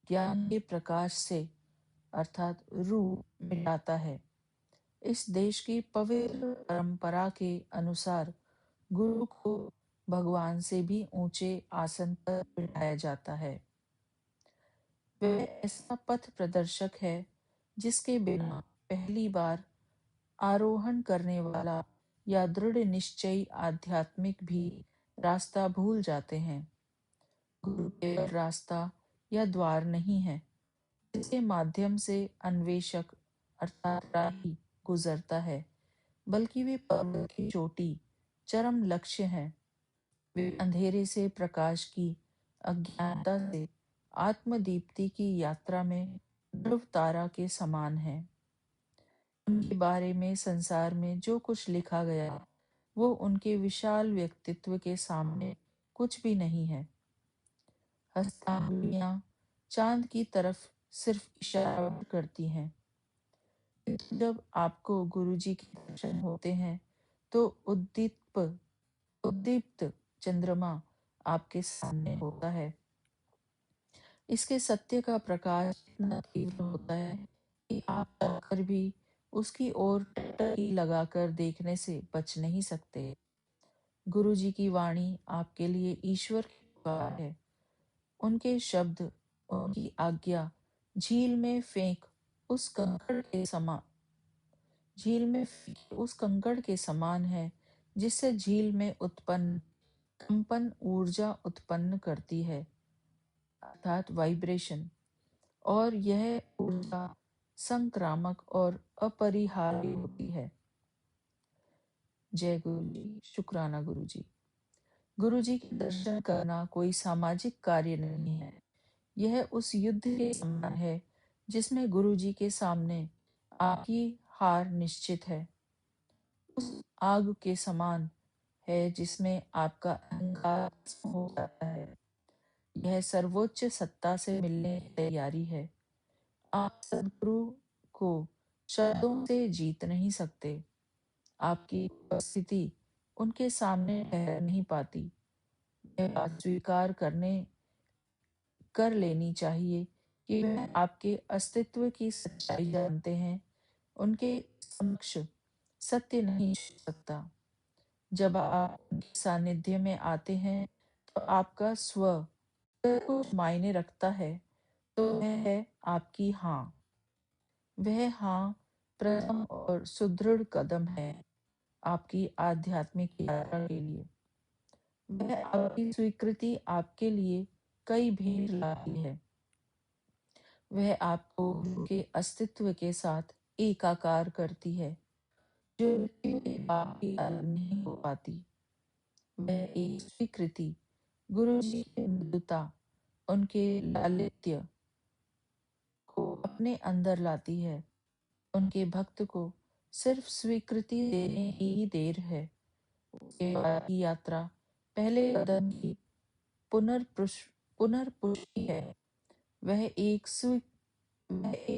ज्ञान के प्रकाश से अर्थात रूह मिटाता है। इस देश की पवित्र परंपरा के अनुसार गुरु को भगवान से भी ऊंचे आसन पर बिठाया जाता है। वह ऐसा पथ प्रदर्शक है जिसके बिना पहली बार आरोहण करने वाला या दृढ़ निश्चयी आध्यात्मिक भी रास्ता भूल जाते हैं। गुरु केवल रास्ता या द्वार नहीं है जिसके माध्यम से अन्वेषक अर्थात राही गुजरता है, बल्कि वे पर्वत की चोटी चरम लक्ष्य है। वे अंधेरे से प्रकाश की, अज्ञानता से आत्मदीप्ति की यात्रा में ध्रुव तारा के समान है। उनके बारे में संसार में जो कुछ लिखा गया वो उनके विशाल व्यक्तित्व के सामने कुछ भी नहीं है। हस्तांगुलियां चांद की तरफ सिर्फ इशारा करती हैं। जब आपको गुरुजी के दर्शन होते हैं तो उद्दीप्त चंद्रमा आपके सामने होता है। इसके सत्य का प्रकाश इतना तीव्र होता है कि आप चाहकर भी उसकी ओर टकटकी लगाकर देखने से बच नहीं सकते। गुरु जी की वाणी आपके लिए ईश्वर की पुकार है। उनके शब्द, उनकी आज्ञा झील में फेंक उस कंकड़ के समान है जिससे झील में उत्पन्न कंपन ऊर्जा उत्पन्न करती है अर्थात वाइब्रेशन, और यह ऊर्जा संक्रामक और अपरिहार्य होती है। जय गुरु जी। शुक्राना गुरु जी। गुरु जी के दर्शन करना कोई सामाजिक कार्य नहीं है। यह उस युद्ध के समान है जिसमें गुरु जी के सामने आपकी हार निश्चित है। उस आग के समान है जिसमें आपका अहंकार भस्म हो जाता है। यह सर्वोच्च सत्ता से मिलने की तैयारी है। आप सदगुरु को शब्दों से जीत नहीं सकते। आपकी उपस्थिति उनके सामने ठहर नहीं पाती। यह बात स्वीकार कर लेनी चाहिए कि वह आपके अस्तित्व की सच्चाई जानते हैं। उनके समक्ष सत्य नहीं छुप सकता। जब आप उनके सानिध्य में आते हैं तो आपका स्व अगर कुछ मायने रखता है तो वह है आपकी हाँ। वह हाँ प्रथम और सुदृढ़ कदम है आपकी आध्यात्मिक यात्रा के लिए। वह आपकी स्वीकृति आपके लिए कई भेंट लाती है। वह आपको उनके अस्तित्व के साथ एकाकार करती है जो मृत्यु के बाद भी अलग नहीं हो पाती। वह एक स्वीकृति गुरु जी की मृदुता, उनके लालित्य को अपने अंदर लाती है। उनके भक्त को सिर्फ स्वीकृति देने ही देर है। उसके बाद की यात्रा पहले कदम की पुनर्पुष्टि है। वह एक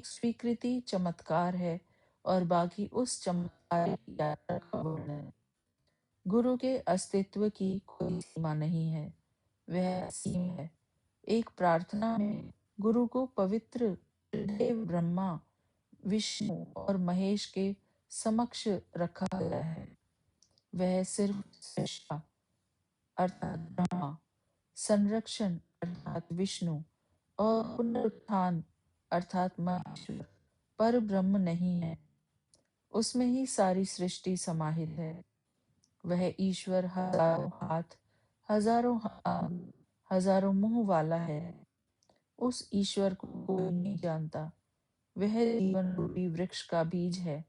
स्वीकृति चमत्कार है और बाकी उस चमत्कार की यात्रा का वर्णन। गुरु के अस्तित्व की कोई सीमा नहीं है, वह असीम है। एक प्रार्थना में गुरु को पवित्र देव ब्रह्मा, विष्णु और महेश के समक्ष रखा गया है। वह सिर्फ सृष्टा अर्थात ब्रह्मा, संरक्षण अर्थात विष्णु और पुनरुत्थान अर्थात महेश्वर पर ब्रह्म नहीं है। उसमें ही सारी सृष्टि समाहित है। वह ईश्वर हजारों हाथ, हजारों अंग, हजारों मुंह वाला है। उस ईश्वर को कोई नहीं जानता। वह जीवन रूपी वृक्ष का बीज है।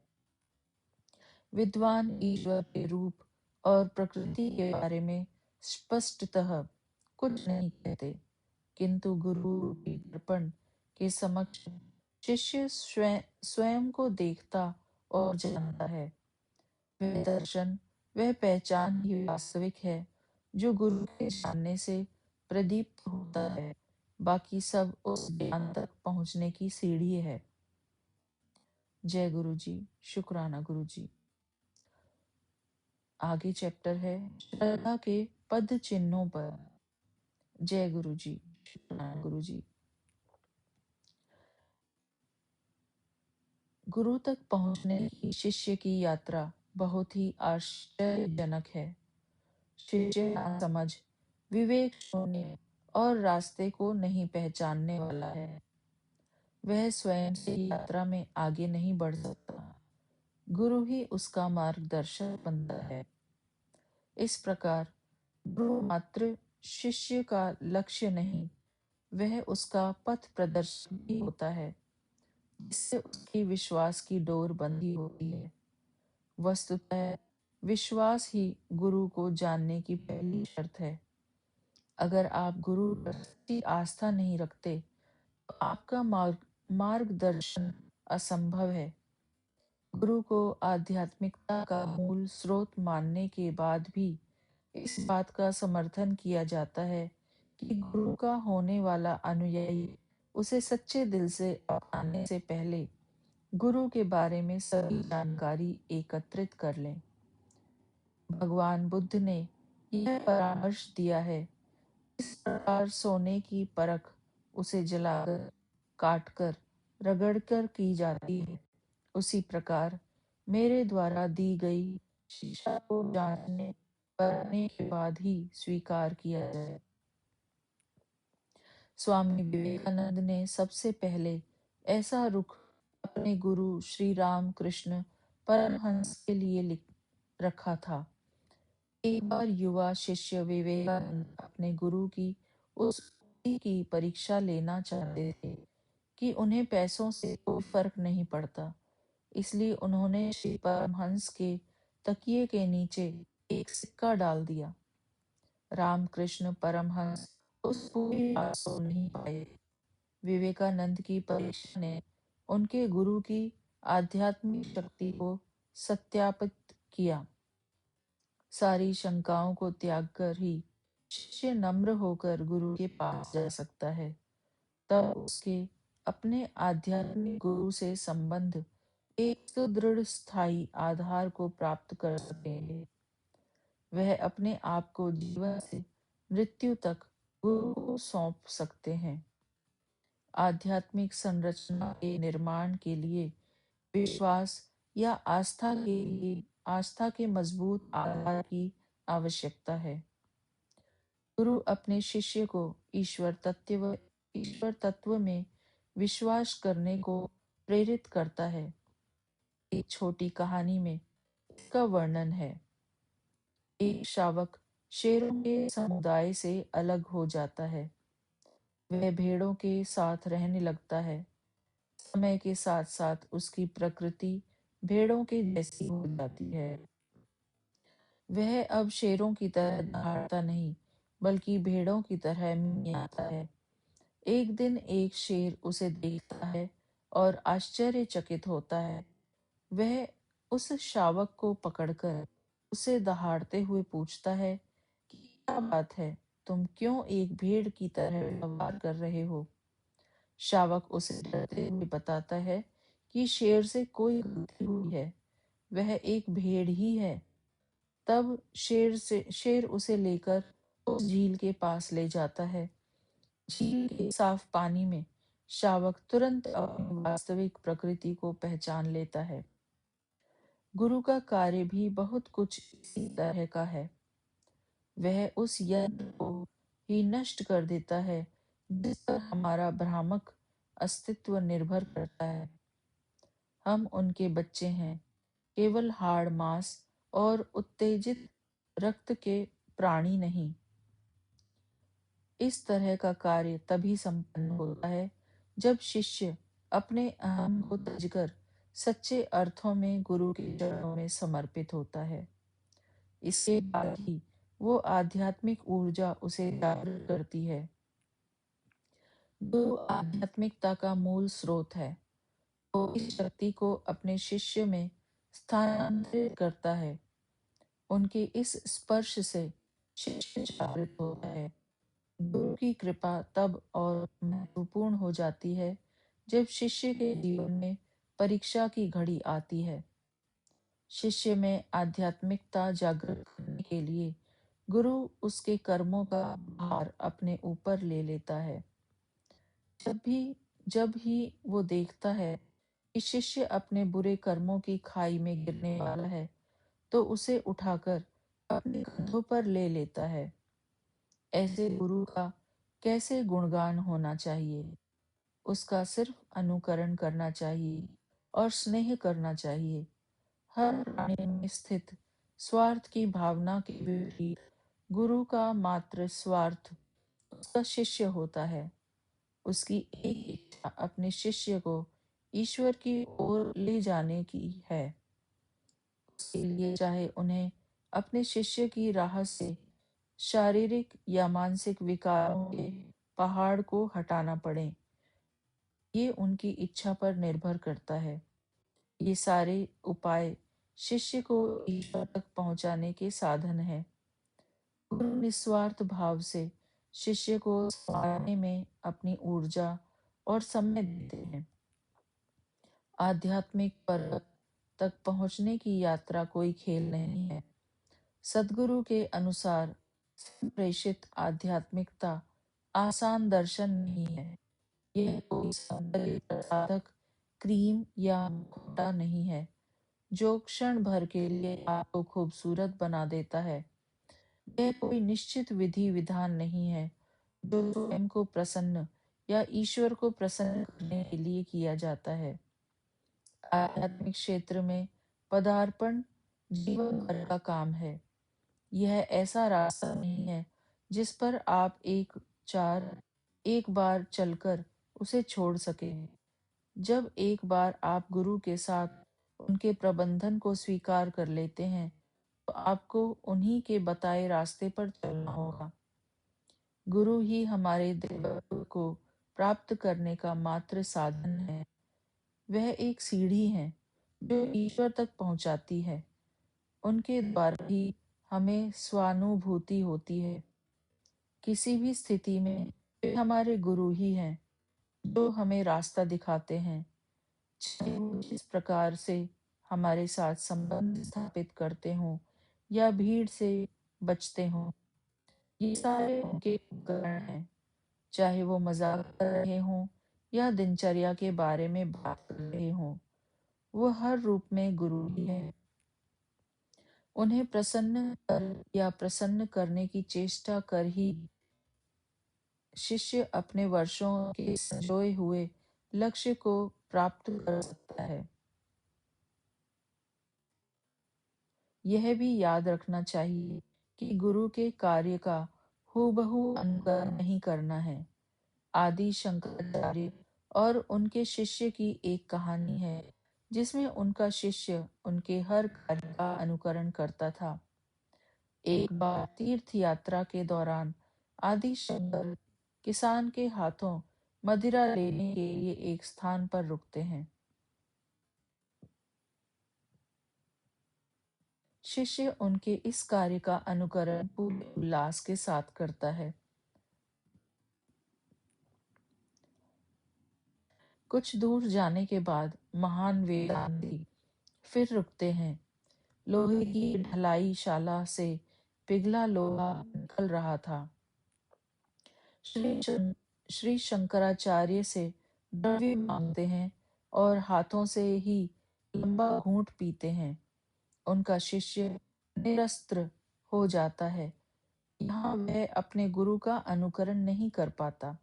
विद्वान ईश्वर के रूप और प्रकृति के बारे में स्पष्टतः कुछ नहीं कहते। किंतु गुरु के दर्पण के समक्ष शिष्य स्वयं को देखता और जानता है। वह दर्शन, वह पहचान ही वास्तविक है जो गुरु के जानने से प्रदीप्त होता है। बाकी सब उस ज्ञान तक पहुंचने की सीढ़ी है। जय गुरु जी। शुक्राना गुरु जी। आगे चैप्टर है श्रद्धा के पद चिन्हों पर। जय गुरु जी। शुक्राना गुरु जी। गुरु तक पहुंचने की शिष्य की यात्रा बहुत ही आश्चर्यजनक है। शिष्य नासमझ, विवेक शून्य और रास्ते को नहीं पहचानने वाला है। वह स्वयं से यात्रा में आगे नहीं बढ़ सकता। गुरु ही उसका मार्गदर्शक बनता है। इस प्रकार गुरु मात्र शिष्य का लक्ष्य नहीं, वह उसका पथ प्रदर्शक भी होता है, जिससे उसकी विश्वास की डोर बंधी होती है। वस्तुतः विश्वास ही गुरु को जानने की पहली शर्त है। अगर आप गुरु पर सच्ची आस्था नहीं रखते तो आपका मार्गदर्शन असंभव है। गुरु को आध्यात्मिकता का मूल स्रोत मानने के बाद भी इस बात का समर्थन किया जाता है कि गुरु का होने वाला अनुयायी उसे सच्चे दिल से अपनाने से पहले गुरु के बारे में सभी जानकारी एकत्रित कर लें। भगवान बुद्ध ने यह परामर्श दिया है। इस प्रकार सोने की परख उसे जलाकर, काटकर, रगड़कर की जाती है, उसी प्रकार मेरे द्वारा दी गई शिक्षा को जांचने परखने के बाद ही स्वीकार किया जाए। स्वामी विवेकानंद ने सबसे पहले ऐसा रुख अपने गुरु श्री राम कृष्ण परमहंस के लिए लिख रखा था। एक बार युवा शिष्य विवेकानंद अपने गुरु की उस उक्ति की परीक्षा लेना चाहते थे कि उन्हें पैसों से कोई फर्क नहीं पड़ता। इसलिए उन्होंने श्री परमहंस के तकिए के नीचे एक सिक्का डाल दिया। रामकृष्ण परमहंस उस पूरी रात सो नहीं पाए। विवेकानंद की परीक्षा ने उनके गुरु की आध्यात्मिक शक्ति को सत्यापित किया। सारी शंकाओं को त्याग कर ही शिष्य नम्र होकर गुरु के पास जा सकता है। तब उसके अपने आध्यात्मिक गुरु से संबंध एक सुदृढ़ स्थायी आधार को प्राप्त कर सकेंगे। वह अपने आप को जीवन से मृत्यु तक गुरु को सौंप सकते हैं। आध्यात्मिक संरचना के निर्माण के लिए विश्वास या आस्था के मजबूत आधार की आवश्यकता है। गुरु अपने शिष्य को ईश्वर तत्व में विश्वास करने को प्रेरित करता है। एक छोटी कहानी में इसका वर्णन है। एक शावक शेरों के समुदाय से अलग हो जाता है। वह भेड़ों के साथ रहने लगता है। समय के साथ साथ उसकी प्रकृति भेड़ों के जैसी हो जाती है। वह अब शेरों की तरह दहाड़ता नहीं, बल्कि भेड़ों की तरह मियाता है। एक दिन एक शेर उसे देखता है और आश्चर्यचकित होता है। वह उस शावक को पकड़कर उसे दहाड़ते हुए पूछता है कि क्या बात है, तुम क्यों एक भेड़ की तरह व्यवहार कर रहे हो? शावक उसे डरते हुए बताता है कि शेर से कोई गलती हुई है, वह एक भेड़ ही है। तब शेर उसे लेकर उस झील के पास ले जाता है। झील के साफ पानी में शावक तुरंत अपनी वास्तविक प्रकृति को पहचान लेता है। गुरु का कार्य भी बहुत कुछ इसी तरह का है। वह उस यंत्र को ही नष्ट कर देता है जिस पर हमारा भ्रामक अस्तित्व निर्भर करता है। हम उनके बच्चे हैं, केवल हाड़ मांस और उत्तेजित रक्त के प्राणी नहीं। इस तरह का कार्य तभी संपन्न होता है जब शिष्य अपने अहम को त्यजकर सच्चे अर्थों में गुरु के चरणों में समर्पित होता है। इसके बाद ही वो आध्यात्मिक ऊर्जा उसे जागृत करती है। गुरु आध्यात्मिकता का मूल स्रोत है। वो इस शक्ति को अपने शिष्य में स्थानांतरित करता है। उनके इस स्पर्श से शिष्य जागृत होता है। गुरु की कृपा तब और महत्वपूर्ण हो जाती है जब शिष्य के जीवन में परीक्षा की घड़ी आती है। शिष्य में आध्यात्मिकता जागृत करने के लिए गुरु उसके कर्मों का भार अपने ऊपर ले लेता है। जब ही वो देखता है कि शिष्य अपने बुरे कर्मों की खाई में गिरने वाला है, तो उसे उठाकर अपने कंधों पर ले लेता है। ऐसे गुरु का कैसे गुणगान होना चाहिए। उसका सिर्फ अनुकरण करना चाहिए और स्नेह करना चाहिए। हर प्राणी में स्थित स्वार्थ की भावना के विपरीत गुरु का मात्र स्वार्थ उसका शिष्य होता है। उसकी एक इच्छा अपने शिष्य को ईश्वर की ओर ले जाने की है। उसके लिए चाहे उन्हें अपने शिष्य की राह से शारीरिक या मानसिक विकारों के पहाड़ को हटाना पड़े, ये उनकी इच्छा पर निर्भर करता है। ये सारे उपाय शिष्य को ईश्वर तक पहुंचाने के साधन हैं। गुरु निस्वार्थ भाव से शिष्य को संवारने में अपनी ऊर्जा और समय देते हैं। आध्यात्मिक पर्वत तक पहुंचने की यात्रा कोई खेल नहीं है। सद्गुरु के अनुसार प्रेषित आध्यात्मिकता आसान दर्शन नहीं है। यह कोई सौंदर्य प्रसाधक क्रीम या मुखौटा नहीं है जो क्षण भर के लिए आपको खूबसूरत बना देता है। यह कोई निश्चित विधि विधान नहीं है जो स्वयं को प्रसन्न या ईश्वर को प्रसन्न करने के लिए किया जाता है। आध्यात्मिक क्षेत्र में पदार्पण जीवन भर का काम है। यह ऐसा रास्ता नहीं है जिस पर आप एक बार चलकर उसे छोड़ सकें। जब एक बार आप गुरु के साथ उनके प्रबंधन को स्वीकार कर लेते हैं, तो आपको उन्हीं के बताए रास्ते पर चलना होगा। गुरु ही हमारे देवत्व को प्राप्त करने का मात्र साधन है। वह एक सीढ़ी है जो ईश्वर तक पहुंचाती है। उनके द्वारा ही हमें स्वानुभूति होती है। किसी भी स्थिति में वे हमारे गुरु ही हैं जो हमें रास्ता दिखाते हैं। चाहे वो जिस प्रकार से हमारे साथ संबंध स्थापित करते हों या भीड़ से बचते हों, ये सारे उनके उपकरण हैं। चाहे वो मजाक कर रहे हों या दिनचर्या के बारे में बात कर रहे हों, वो हर रूप में गुरु ही है। उन्हें प्रसन्न कर या प्रसन्न करने की चेष्टा कर ही शिष्य अपने वर्षों के संजोए हुए लक्ष्य को प्राप्त कर सकता है। यह भी याद रखना चाहिए कि गुरु के कार्य का हूबहू अनुकरण नहीं करना है। आदि शंकराचार्य और उनके शिष्य की एक कहानी है जिसमें उनका शिष्य उनके हर कार्य का अनुकरण करता था। एक बार तीर्थ यात्रा के दौरान आदि शंकर किसान के हाथों मदिरा लेने के लिए एक स्थान पर रुकते हैं। शिष्य उनके इस कार्य का अनुकरण पूरे उल्लास के साथ करता है। कुछ दूर जाने के बाद महान वेदांती फिर रुकते हैं। लोहे की ढलाई शाला से पिघला लोहा निकल रहा था। श्री शंकराचार्य से द्रव्य मांगते हैं और हाथों से ही लंबा घूंट पीते हैं। उनका शिष्य निरस्त्र हो जाता है। यहाँ वह अपने गुरु का अनुकरण नहीं कर पाता।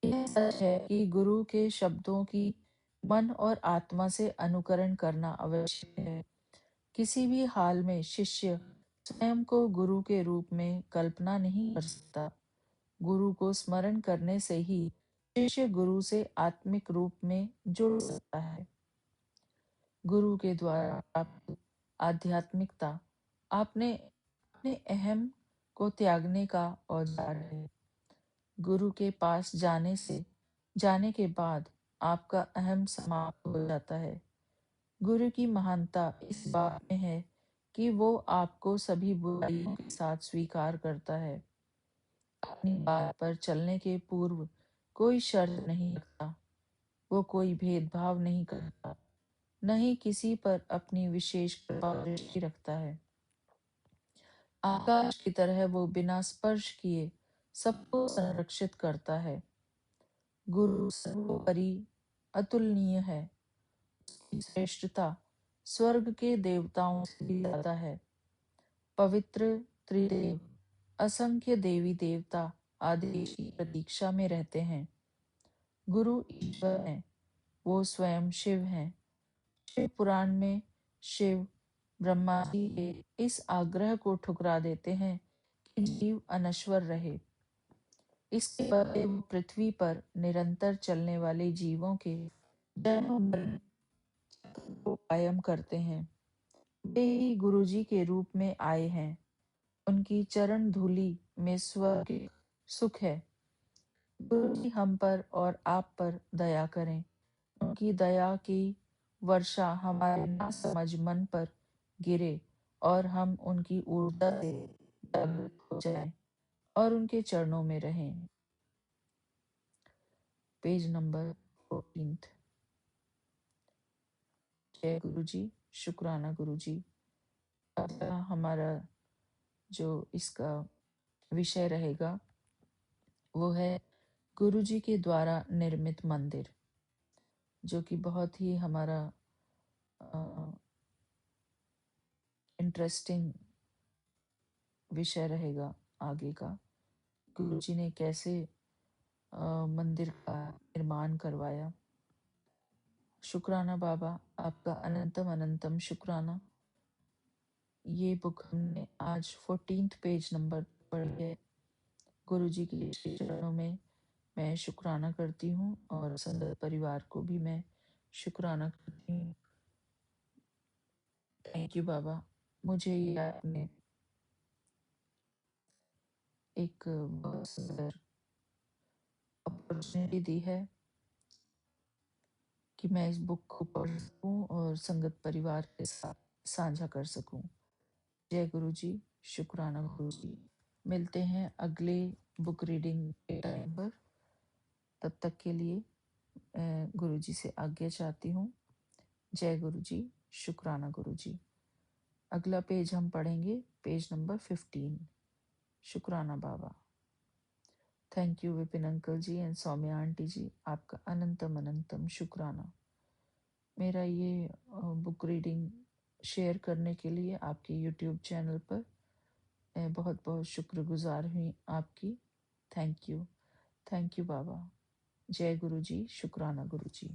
यह सच है कि गुरु के शब्दों की मन और आत्मा से अनुकरण करना आवश्यक है। किसी भी हाल में शिष्य स्वयं को गुरु के रूप में कल्पना नहीं कर सकता। गुरु को स्मरण करने से ही शिष्य गुरु से आत्मिक रूप में जुड़ सकता है। गुरु के द्वारा प्राप्त आध्यात्मिकता आपने अपने अहम को त्यागने का औजार है। गुरु के पास जाने के बाद आपका अहम समाप्त हो जाता है। गुरु की महानता इस बात में है कि वो आपको सभी बुराइयों के साथ स्वीकार करता है। अपनी बात पर चलने के पूर्व कोई शर्त नहीं रखता। वो कोई भेदभाव नहीं करता, न ही किसी पर अपनी विशेष कृपा दृष्टि रखता है। आकाश की तरह वो बिना स्पर्श किए सबको संरक्षित करता है। गुरु सर्वोपरि अतुलनीय है। उसकी श्रेष्ठता स्वर्ग के देवताओं से भी ज्यादा है। पवित्र त्रिदेव असंख्य देवी देवता आदेश की प्रतीक्षा में रहते हैं। गुरु ईश्वर हैं, वो स्वयं शिव हैं। शिव पुराण में शिव ब्रह्मा जी के इस आग्रह को ठुकरा देते हैं कि जीव अनश्वर रहे। इसके बदले वो पृथ्वी पर निरंतर चलने वाले जीवों के जन्म मरण को कायम करते हैं। वे ही गुरु जी के रूप में आए हैं। उनकी चरण धूलि में स्वर्ग सुख है। गुरु जी हम पर और आप पर दया करें। उनकी दया की वर्षा हमारे नासमझ मन पर गिरे और हम उनकी ऊर्जा से जागृत हो जाएं और उनके चरणों में रहें। Page number 14। जय गुरु जी, शुक्राना गुरु जी। अगला हमारा जो इसका विषय रहेगा वो है गुरु जी के द्वारा निर्मित मंदिर, जो कि बहुत ही हमारा इंटरेस्टिंग विषय रहेगा आगे का। गुरु जी ने कैसे मंदिर का निर्माण करवाया। शुक्राना बाबा, आपका अनंतम अनंतम शुक्राना। ये बुक हमने आज 14th पेज नंबर पढ़ी है। गुरु जी के चरणों में मैं शुक्राना करती हूँ और संगत परिवार को भी मैं शुक्राना करती हूँ। थैंक यू बाबा, मुझे ये आपने एक बहुत सुंदर अपॉर्चुनिटी दी है कि मैं इस बुक को पढ़ सकूं और संगत परिवार के साथ साझा कर सकूं। जय गुरु जी, शुक्राना गुरु जी। मिलते हैं अगले बुक रीडिंग के टाइम पर। तब तक के लिए गुरु जी से आज्ञा चाहती हूँ। जय गुरु जी, शुक्राना गुरु जी। अगला पेज हम पढ़ेंगे, पेज नंबर 15। शुक्राना बाबा। Thank you Vipin uncle ji and Soumya aunty ji, आपका अनंतम अनंतम शुक्राना। मेरा ये बुक रीडिंग शेयर करने के लिए आपके यूट्यूब चैनल पर मैं बहुत बहुत शुक्रगुजार हुई आपकी। थैंक यू बाबा। जय गुरु जी, शुक्राना गुरु जी।